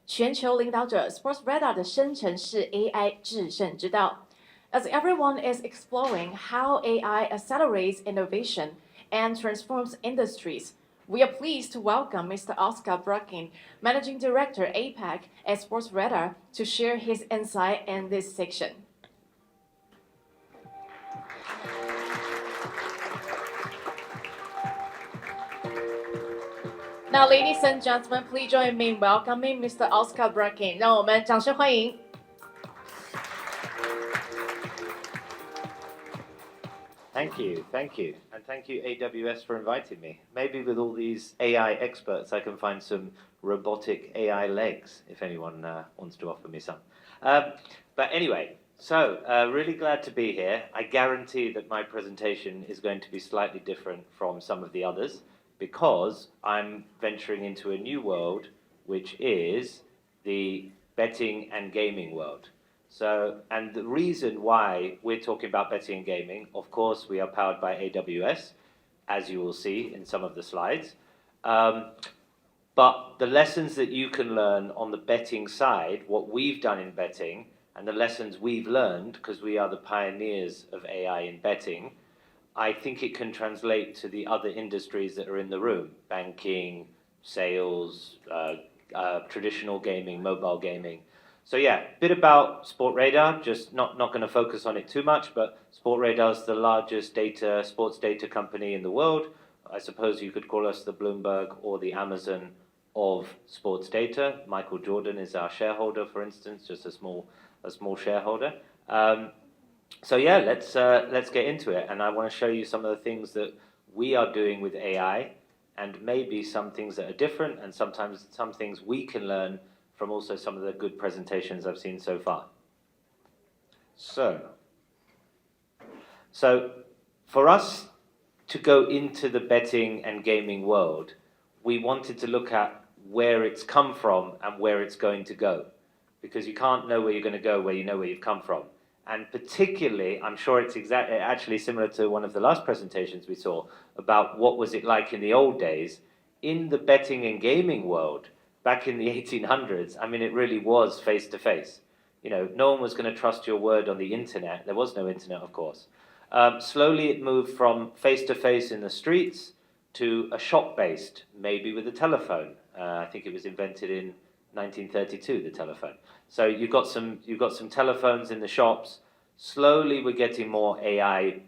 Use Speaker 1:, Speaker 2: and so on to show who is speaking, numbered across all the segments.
Speaker 1: 全球领导者 Sportradar 的生成式 AI 致胜之道。As everyone is exploring how AI accelerates innovation and transforms industries, we are pleased to welcome Mr. Oscar Brodkin, Managing Director APAC at Sportradar, to share his insight in this section. Now, ladies and gentlemen, please join me in welcoming Mr. Oscar Brodkin. 让我们掌声欢迎。
Speaker 2: Thank you, and thank you AWS for inviting me. Maybe with all these AI experts, I can find some robotic AI legs, if anyone wants to offer me some. But anyway, so really glad to be here. I guarantee that my presentation is going to be slightly different from some of the others, because I'm venturing into a new world, which is the betting and gaming world. So, and the reason why we're talking about betting and gaming, of course, we are powered by AWS, as you will see in some of the slides. But the lessons that you can learn on the betting side, what we've done in betting, and the lessons we've learned, because we are the pioneers of AI in betting, I think it can translate to the other industries that are in the room: banking, sales, traditional gaming, mobile gaming. So yeah, a bit about Sportradar, just not going to focus on it too much, but Sportradar is the largest sports data company in the world. I suppose you could call us the Bloomberg or the Amazon of sports data. Michael Jordan is our shareholder, for instance, just a small shareholder. So yeah, let's get into it, and I want to show you some of the things that we are doing with AI, and maybe some things that are different, and sometimes some things we can learn from also some of the good presentations I've seen so far. So for us to go into the betting and gaming world, we wanted to look at where it's come from and where it's going to go, because you can't know where you're going to go where you know where you've come from. And particularly, I'm sure it's actually similar to one of the last presentations we saw about what was it like in the old days. In the betting and gaming world, back in the 1800s, I mean, it really was face-to-face. You know, no one was going to trust your word on the internet. There was no internet, of course. Slowly it moved from face-to-face in the streets to a shop-based, maybe with a telephone. I think it was invented in 1932, the telephone. So you've got some telephones in the shops. Slowly we're getting more AI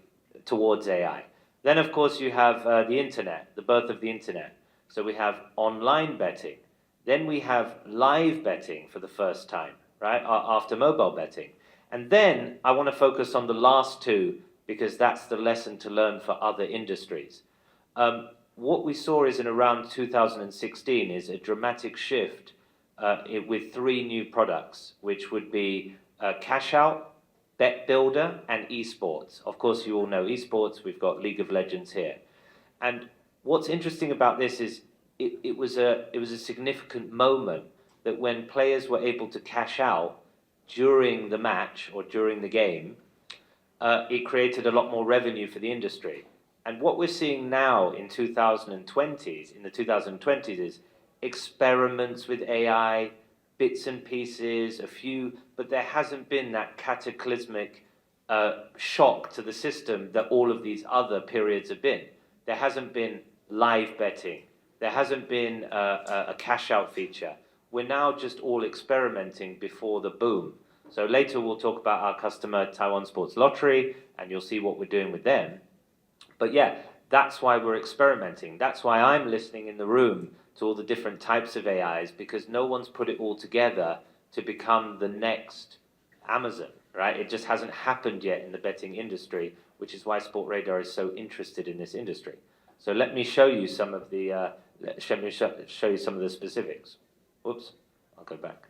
Speaker 2: towards AI. Then, of course, you have the internet, the birth of the internet. So we have online betting. Then we have live betting for the first time, right, after mobile betting. And then I want to focus on the last two, because that's the lesson to learn for other industries. What we saw is in around 2016 is a dramatic shift with three new products, which would be Cash Out, Bet Builder, and esports. Of course, you all know esports. We've got League of Legends here. And what's interesting about this is it was a significant moment that when players were able to cash out during the match or during the game, it created a lot more revenue for the industry. And what we're seeing now in the 2020s is experiments with AI, bits and pieces, a few, but there hasn't been that cataclysmic shock to the system that all of these other periods have been. There hasn't been live betting. There hasn't been a cash-out feature. We're now just all experimenting before the boom. So later we'll talk about our customer, Taiwan Sports Lottery, and you'll see what we're doing with them. But yeah, that's why we're experimenting. That's why I'm listening in the room to all the different types of AIs, because no one's put it all together to become the next Amazon, right? It just hasn't happened yet in the betting industry, which is why Sportradar is so interested in this industry. So let me show you some of the specifics. Whoops, I'll go back.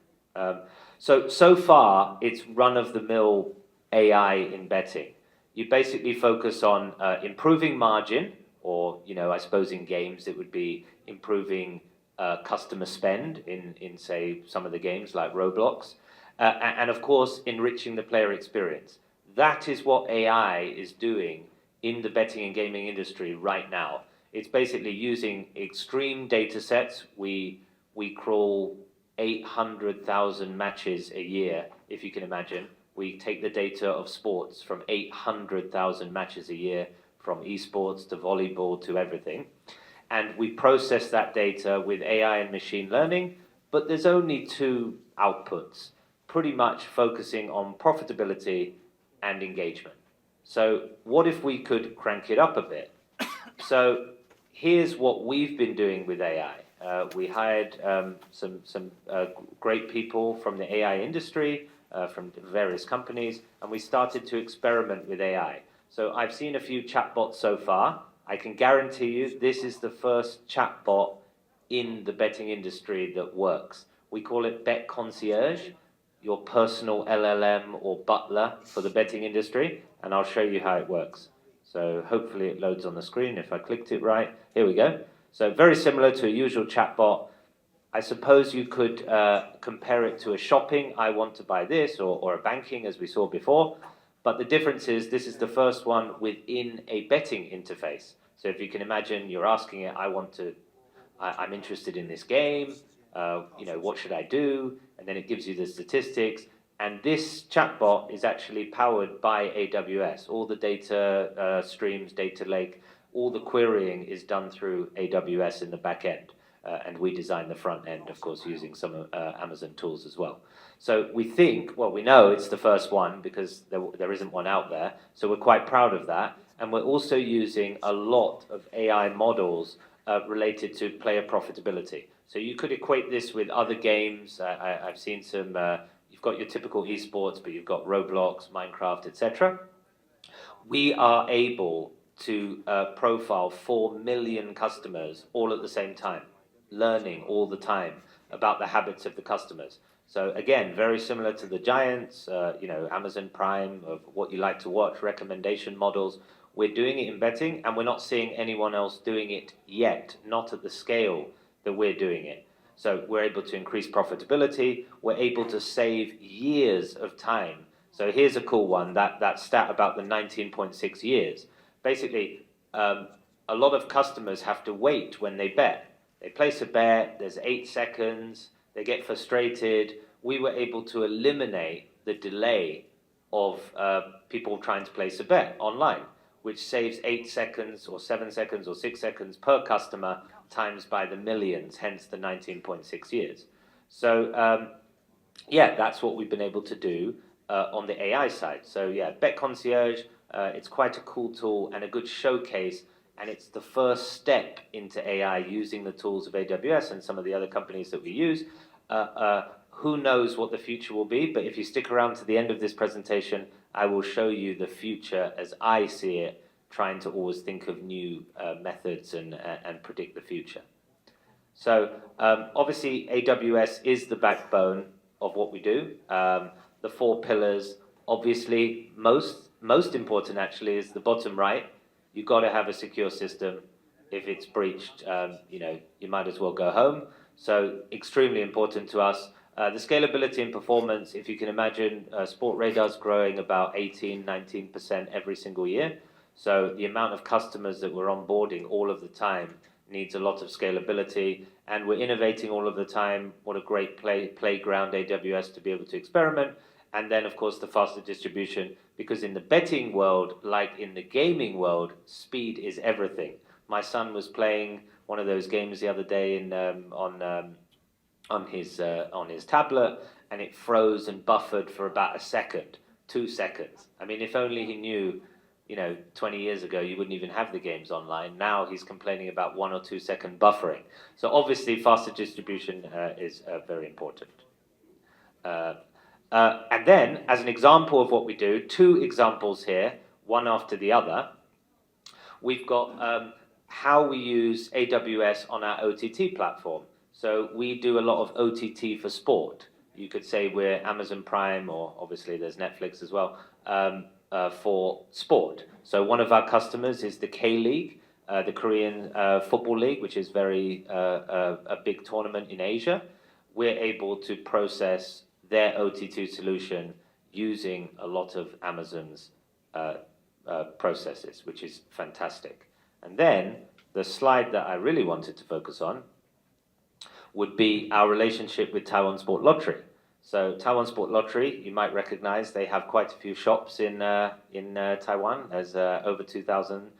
Speaker 2: So far, it's run-of-the-mill AI in betting. You basically focus on improving margin, or, you know, I suppose in games it would be improving customer spend in, say, some of the games like Roblox, and of course, enriching the player experience. That is what AI is doing in the betting and gaming industry right now. It's basically using extreme data sets. We crawl 800,000 matches a year, if you can imagine. We take the data of sports from 800,000 matches a year, from esports to volleyball to everything. And we process that data with AI and machine learning, but there's only two outputs, pretty much focusing on profitability and engagement. So what if we could crank it up a bit? So here's what we've been doing with AI. We hired some great people from the AI industry, from various companies, and we started to experiment with AI. So I've seen a few chatbots so far. I can guarantee you this is the first chatbot in the betting industry that works. We call it Bet Concierge, your personal LLM or butler for the betting industry, and I'll show you how it works. So hopefully it loads on the screen if I clicked it right. Here we go. So very similar to a usual chatbot. I suppose you could compare it to a shopping, I want to buy this, or a banking as we saw before. But the difference is this is the first one within a betting interface. So if you can imagine, you're asking it, I'm interested in this game, what should I do? And then it gives you the statistics. And this chatbot is actually powered by AWS. All the data streams, data lake, all the querying is done through AWS in the back end. And we design the front end, of course, using some Amazon tools as well. So we know it's the first one because there isn't one out there. So we're quite proud of that. And we're also using a lot of AI models related to player profitability. So you could equate this with other games. I've seen some, you've got your typical esports, but you've got Roblox, Minecraft, etc. We are able to profile 4 million customers all at the same time, learning all the time about the habits of the customers. So again, very similar to the giants, Amazon Prime, of what you like to watch, recommendation models. We're doing it in betting, and we're not seeing anyone else doing it yet, not at the scale that we're doing it. So we're able to increase profitability. We're able to save years of time. So here's a cool one, that stat about the 19.6 years. Basically, a lot of customers have to wait when they bet. They place a bet, there's 8 seconds, they get frustrated. We were able to eliminate the delay of people trying to place a bet online, which saves 8 seconds or 7 seconds or 6 seconds per customer times by the millions, hence the 19.6 years. So that's what we've been able to do on the AI side. So Bet Concierge, it's quite a cool tool and a good showcase, and it's the first step into AI using the tools of AWS and some of the other companies that we use. Who knows what the future will be, but if you stick around to the end of this presentation, I will show you the future as I see it, trying to always think of new methods and predict the future. So obviously AWS is the backbone of what we do. The 4 pillars, obviously most important actually is the bottom right. You've got to have a secure system. If it's breached, you might as well go home. So extremely important to us. The scalability and performance, if you can imagine, Sportradar is growing about 18-19% every single year. So the amount of customers that we're onboarding all of the time needs a lot of scalability, and we're innovating all of the time. What a great playground AWS to be able to experiment. And then, of course, the faster distribution, because in the betting world, like in the gaming world, speed is everything. My son was playing one of those games the other day on his tablet, and it froze and buffered for about a second, 2 seconds. I mean, if only he knew, 20 years ago, you wouldn't even have the games online. Now he's complaining about 1 or 2 second buffering. So obviously, faster distribution is very important. And then, as an example of what we do, 2 examples here, one after the other. We've got how we use AWS on our OTT platform. So we do a lot of OTT for sport. You could say we're Amazon Prime, or obviously there's Netflix as well, for sport. So one of our customers is the K-League, the Korean Football League, which is a big tournament in Asia. We're able to process their OTT solution using a lot of Amazon's processes, which is fantastic. And then the slide that I really wanted to focus on would be our relationship with Taiwan Sport Lottery. So Taiwan Sport Lottery, you might recognize, they have quite a few shops in Taiwan. There's over 2,000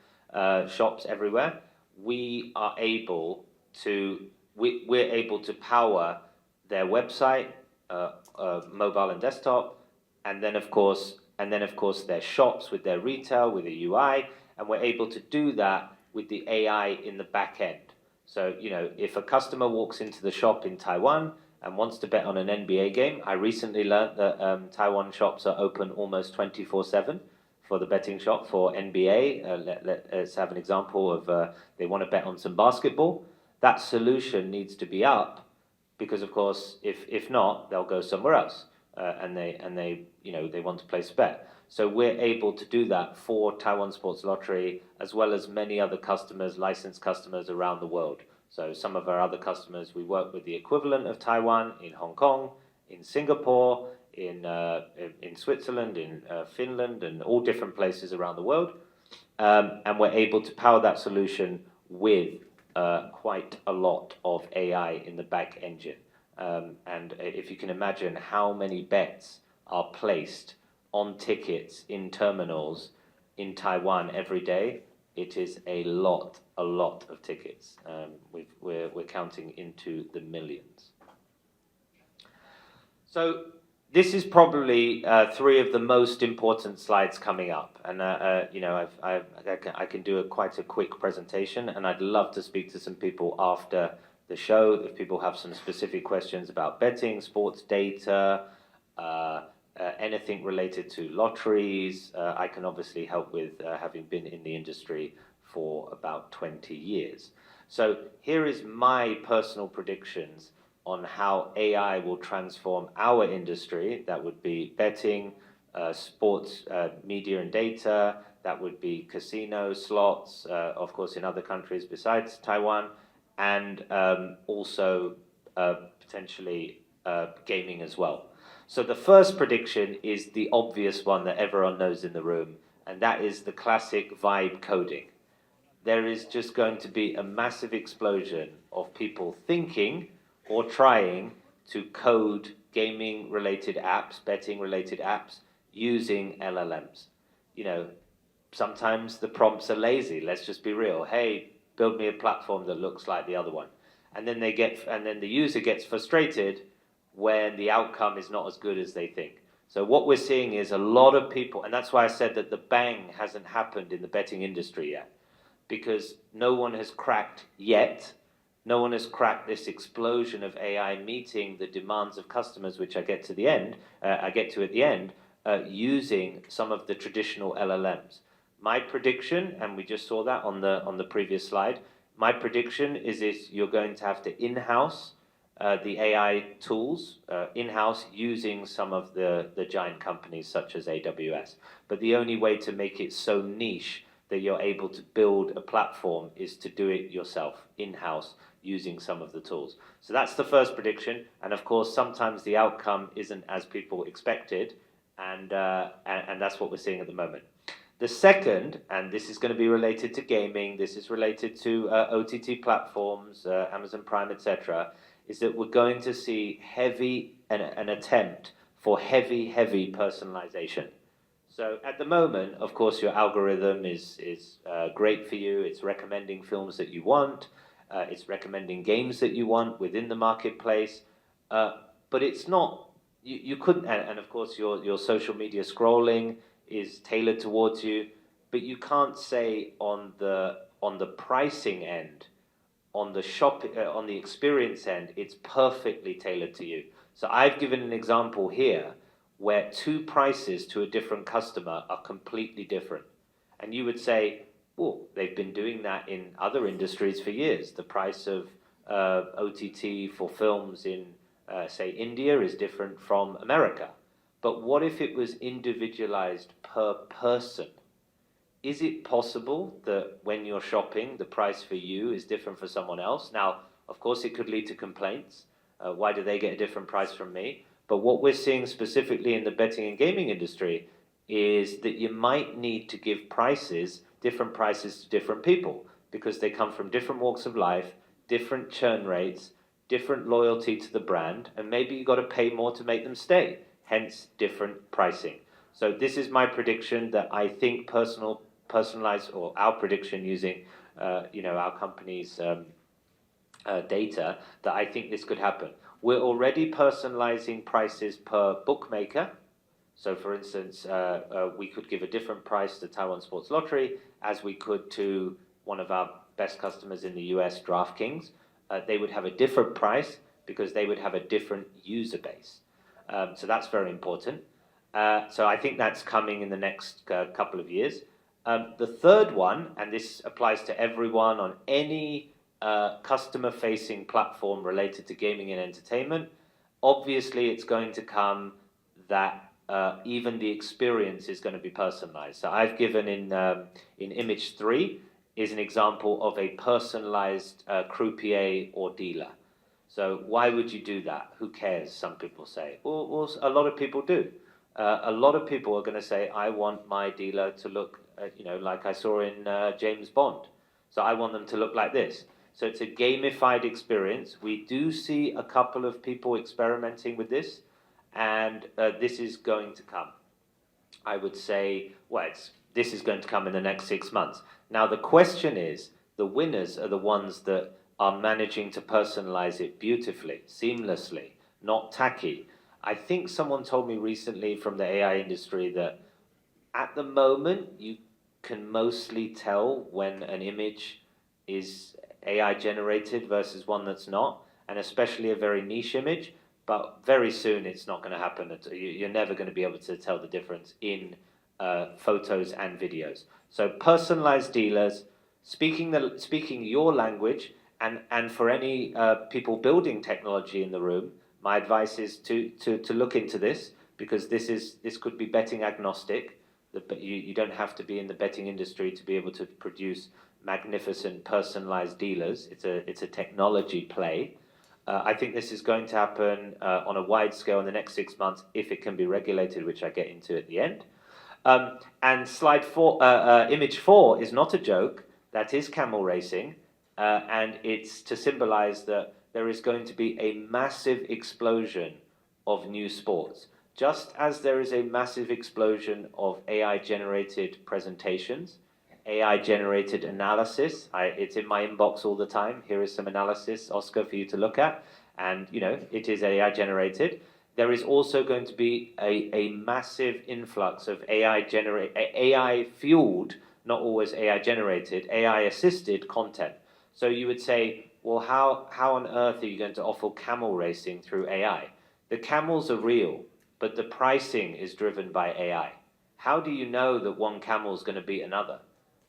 Speaker 2: shops everywhere. We're able to power their website, mobile and desktop, and then of course their shops with their retail, with the UI, and we're able to do that with the AI in the back end. So, if a customer walks into the shop in Taiwan and wants to bet on an NBA game, I recently learned that Taiwan shops are open almost 24/7 for the betting shop for NBA. Let's have an example of they want to bet on some basketball. That solution needs to be up because, of course, if not, they'll go somewhere else and they want to place a bet. So we're able to do that for Taiwan Sports Lottery as well as many other customers, licensed customers around the world. So some of our other customers, we work with the equivalent of Taiwan in Hong Kong, in Singapore, in Switzerland, in Finland, and all different places around the world. And we're able to power that solution with quite a lot of AI in the back engine. And if you can imagine how many bets are placed on tickets in terminals in Taiwan every day, it is a lot of tickets. We're counting into the millions. So this is probably three of the most important slides coming up, and I can do quite a quick presentation, and I'd love to speak to some people after the show if people have some specific questions about betting, sports data, anything related to lotteries. I can obviously help with having been in the industry for about 20 years. So here is my personal predictions on how AI will transform our industry. That would be betting, sports, media and data. That would be casino, slots, of course in other countries besides Taiwan, and also potentially gaming as well. So the first prediction is the obvious one that everyone knows in the room, and that is the classic vibe coding. There is just going to be a massive explosion of people thinking or trying to code gaming-related apps, betting-related apps, using LLMs. Sometimes the prompts are lazy. Let's just be real. Hey, build me a platform that looks like the other one. And then the user gets frustrated when the outcome is not as good as they think. So what we're seeing is a lot of people, and that's why I said that the bang hasn't happened in the betting industry yet, because no one has cracked yet. No one has cracked this explosion of AI meeting the demands of customers, which I get to at the end, using some of the traditional LLMs. My prediction, and we just saw that on the previous slide, my prediction is you're going to have to in-house the AI tools, in-house using some of the giant companies such as AWS. But the only way to make it so niche that you're able to build a platform is to do it yourself, in-house, using some of the tools. So that's the first prediction, and of course sometimes the outcome isn't as people expected, and that's what we're seeing at the moment. The second, and this is going to be related to gaming, this is related to OTT platforms, Amazon Prime, etc., is that we're going to see an attempt for heavy personalization. So at the moment, of course, your algorithm is great for you. It's recommending films that you want. It's recommending games that you want within the marketplace. But it's not, you couldn't, and of course your social media scrolling is tailored towards you, but you can't say on the pricing end, on the experience end, it's perfectly tailored to you. So I've given an example here where two prices to a different customer are completely different. And you would say, well, they've been doing that in other industries for years. The price of OTT for films in, say, India is different from America. But what if it was individualized per person? Is it possible that when you're shopping, the price for you is different for someone else? Now, of course, it could lead to complaints. Why do they get a different price from me? But what we're seeing specifically in the betting and gaming industry is that you might need to give different prices to different people, because they come from different walks of life, different churn rates, different loyalty to the brand, and maybe you've got to pay more to make them stay, hence different pricing. So this is my prediction that I think personalized, or our prediction using our company's data, that I think this could happen. We're already personalizing prices per bookmaker. So for instance, we could give a different price to Taiwan Sports Lottery as we could to one of our best customers in the US, DraftKings. They would have a different price because they would have a different user base. So that's very important. So I think that's coming in the next couple of years. The third one, and this applies to everyone on any customer-facing platform related to gaming and entertainment, obviously it's going to come that even the experience is going to be personalized. So I've given in image 3 is an example of a personalized croupier or dealer. So why would you do that? Who cares? Some people say. Well, a lot of people do. A lot of people are going to say, I want my dealer to look, like I saw in James Bond. So I want them to look like this. So it's a gamified experience. We do see a couple of people experimenting with this, and this is going to come. I would say, this is going to come in the next 6 months. Now the question is, the winners are the ones that are managing to personalize it beautifully, seamlessly, not tacky. I think someone told me recently from the AI industry that at the moment you can mostly tell when an image is AI generated versus one that's not, and especially a very niche image, but very soon it's not going to happen. You're never going to be able to tell the difference in photos and videos. So personalized dealers, speaking your language, and for any people building technology in the room, my advice is to look into this, because this could be betting agnostic. But you don't have to be in the betting industry to be able to produce magnificent personalized dealers. It's a technology play. I think this is going to happen on a wide scale in the next 6 months if it can be regulated, which I get into at the end. And image 4 is not a joke. That is camel racing, and it's to symbolize that there is going to be a massive explosion of new sports. Just as there is a massive explosion of AI-generated presentations, AI-generated analysis. It's in my inbox all the time. Here is some analysis, Oscar, for you to look at. And, it is AI-generated. There is also going to be a massive influx of AI-fueled, not always AI-generated, AI-assisted content. So you would say, well, how on earth are you going to offer camel racing through AI? The camels are real, but the pricing is driven by AI. How do you know that one camel is going to beat another?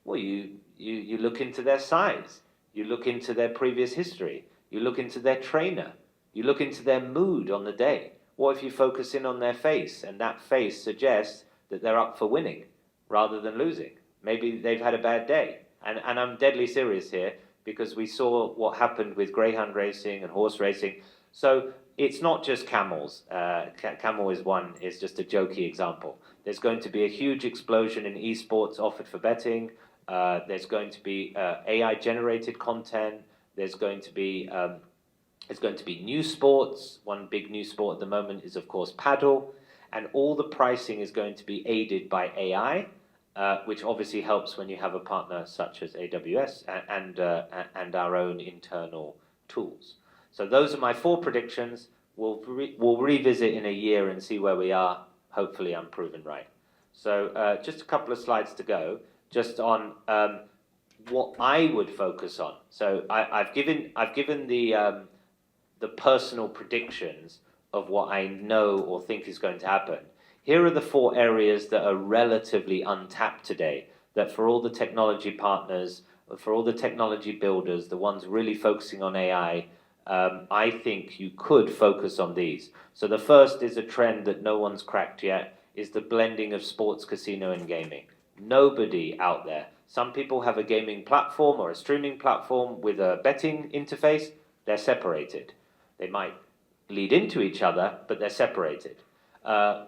Speaker 2: Well, you look into their size, you look into their previous history, you look into their trainer, you look into their mood on the day. What if you focus in on their face, and that face suggests that they're up for winning rather than losing? Maybe they've had a bad day. And I'm deadly serious here, because we saw what happened with greyhound racing and horse racing. So it's not just camels. Camel is just a jokey example. There's going to be a huge explosion in esports offered for betting. There's going to be AI-generated content. There's going to be new sports. One big new sport at the moment is, of course, paddle. And all the pricing is going to be aided by AI, which obviously helps when you have a partner such as AWS and our own internal tools. So those are my 4 predictions. We'll revisit in a year and see where we are. Hopefully I'm proven right. So just a couple of slides to go, just on what I would focus on. So I've given the personal predictions of what I know or think is going to happen. Here are the 4 areas that are relatively untapped today, that for all the technology partners, for all the technology builders, the ones really focusing on AI, I think you could focus on these. So the first is a trend that no one's cracked yet, is the blending of sports, casino, and gaming. Nobody out there. Some people have a gaming platform or a streaming platform with a betting interface. They're separated. They might lead into each other, but they're separated.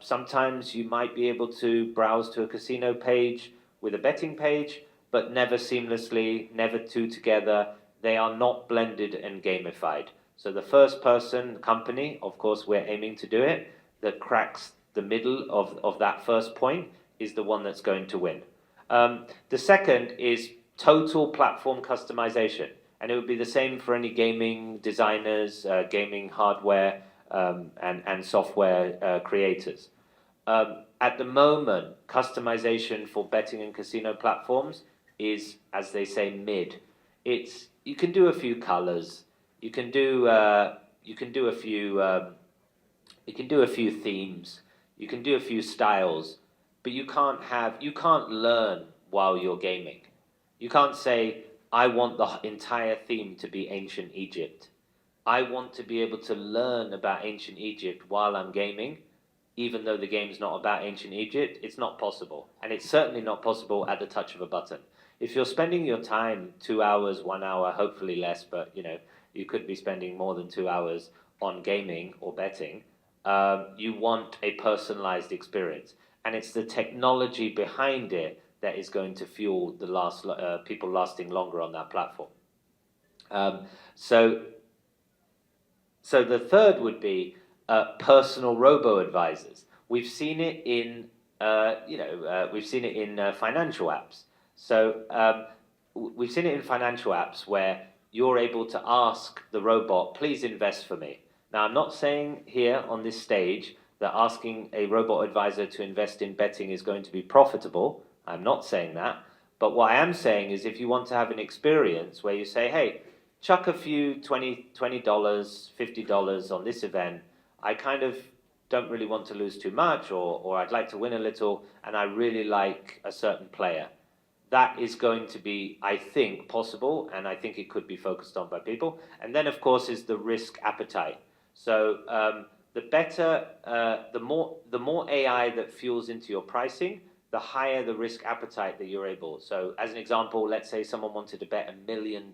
Speaker 2: Sometimes you might be able to browse to a casino page with a betting page, but never seamlessly, never two together. They are not blended and gamified. So the first person company, of course, we're aiming to do it, that cracks the middle of that first point is the one that's going to win. The second is total platform customization. And it would be the same for any gaming designers, gaming hardware, and software creators. At the moment, customization for betting and casino platforms is, as they say, mid. You can do a few colors, you can do a few themes, you can do a few styles, but you can't learn while you're gaming. You can't say, I want the entire theme to be ancient Egypt. I want to be able to learn about ancient Egypt while I'm gaming, even though the game's not about ancient Egypt. It's not possible. And it's certainly not possible at the touch of a button. If you're spending your time 2 hours, 1 hour, hopefully less, but you could be spending more than 2 hours on gaming or betting, you want a personalized experience. And it's the technology behind it that is going to fuel the people lasting longer on that platform. So the third would be personal robo-advisors. We've seen it in financial apps. So we've seen it in financial apps where you're able to ask the robot, please invest for me. Now, I'm not saying here on this stage that asking a robot advisor to invest in betting is going to be profitable. I'm not saying that. But what I am saying is if you want to have an experience where you say, hey, chuck a few $20, $50 on this event, I kind of don't really want to lose too much, or I'd like to win a little, and I really like a certain player. That is going to be, I think, possible, and I think it could be focused on by people. And then, of course, is the risk appetite. So the more AI that fuels into your pricing, the higher the risk appetite that you're able. So as an example, let's say someone wanted to bet $1 million.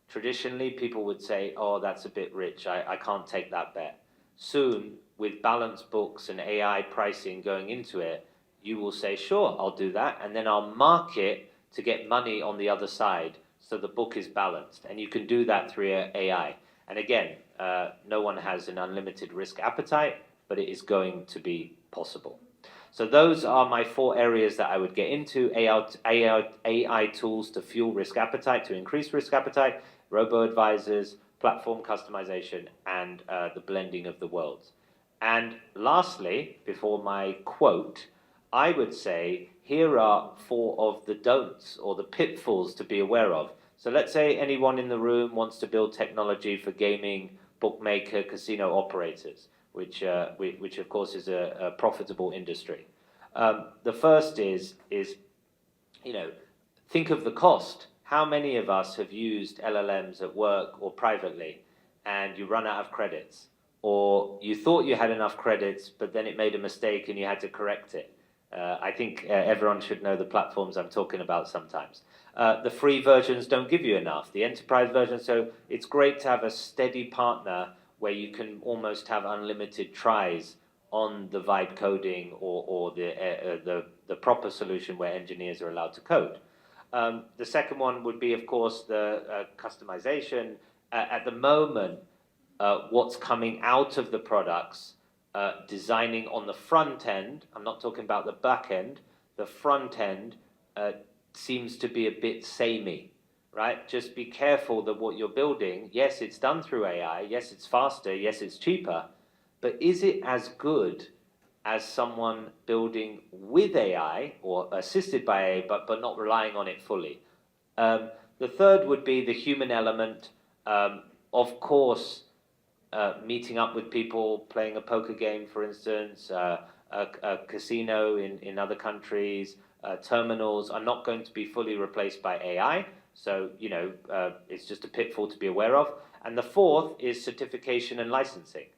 Speaker 2: Traditionally, people would say, oh, that's a bit rich. I can't take that bet. Soon, with balanced books and AI pricing going into it, you will say, sure, I'll do that. And then I'll mark it to get money on the other side. So the book is balanced. And you can do that through AI. And again, no one has an unlimited risk appetite, but it is going to be possible. So those are my 4 areas that I would get into: AI tools to fuel risk appetite, to increase risk appetite, robo-advisors, platform customization, and the blending of the worlds. And lastly, before my quote, I would say here are 4 of the don'ts or the pitfalls to be aware of. So let's say anyone in the room wants to build technology for gaming, bookmaker, casino operators, which of course is a profitable industry. The first is think of the cost. How many of us have used LLMs at work or privately, and you run out of credits, or you thought you had enough credits, but then it made a mistake and you had to correct it? I think everyone should know the platforms I'm talking about sometimes. The free versions don't give you enough. The enterprise version, so it's great to have a steady partner where you can almost have unlimited tries on the vibe coding or the proper solution where engineers are allowed to code. The second one would be, of course, the customization. At the moment, what's coming out of the products, designing on the front end, I'm not talking about the back end, the front end seems to be a bit samey, right? Just be careful that what you're building, yes, it's done through AI, yes, it's faster, yes, it's cheaper, but is it as good as someone building with AI or assisted by AI, but not relying on it fully? The third would be the human element. Of course, meeting up with people, playing a poker game, for instance, a casino in other countries, terminals are not going to be fully replaced by AI. So, it's just a pitfall to be aware of. And the fourth is certification and licensing.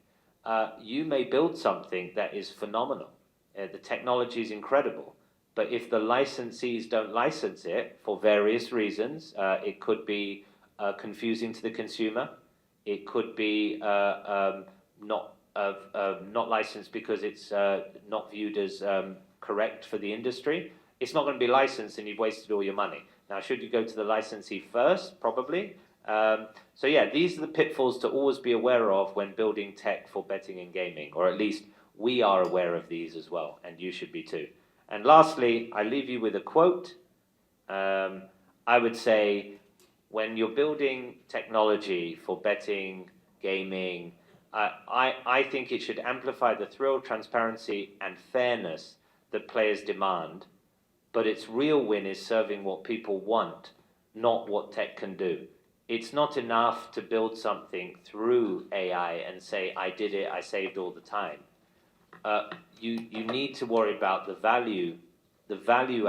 Speaker 2: You may build something that is phenomenal. The technology is incredible. But if the licensees don't license it for various reasons, it could be confusing to the consumer. It could be not licensed because it's not viewed as correct for the industry. It's not going to be licensed and you've wasted all your money. Now, should you go to the licensee first? Probably. So yeah, these are the pitfalls to always be aware of when building tech for betting and gaming, or at least we are aware of these as well, and you should be too. And lastly, I leave you with a quote. I would say, when you're building technology for betting, gaming, I think it should amplify the thrill, transparency, and fairness that players demand, but its real win is serving what people want, not what tech can do. It's not enough to build something through AI and say, I did it, I saved all the time. You need to worry about the value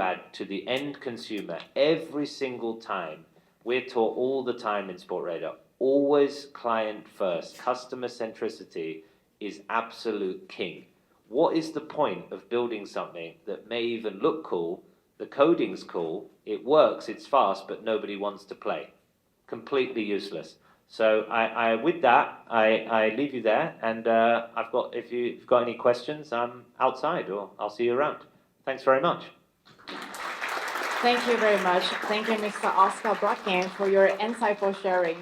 Speaker 2: add to the end consumer every single time. We're taught all the time in Sportradar, always client first. Customer centricity is absolute king. What is the point of building something that may even look cool, the coding's cool, it works, it's fast, but nobody wants to play? Completely useless. So with that, I leave you there, and if you've got any questions, I'm outside, or I'll see you around. Thanks very much.
Speaker 1: Thank you very much. Thank you, Mr. Oscar Brodkin, for your insightful sharing.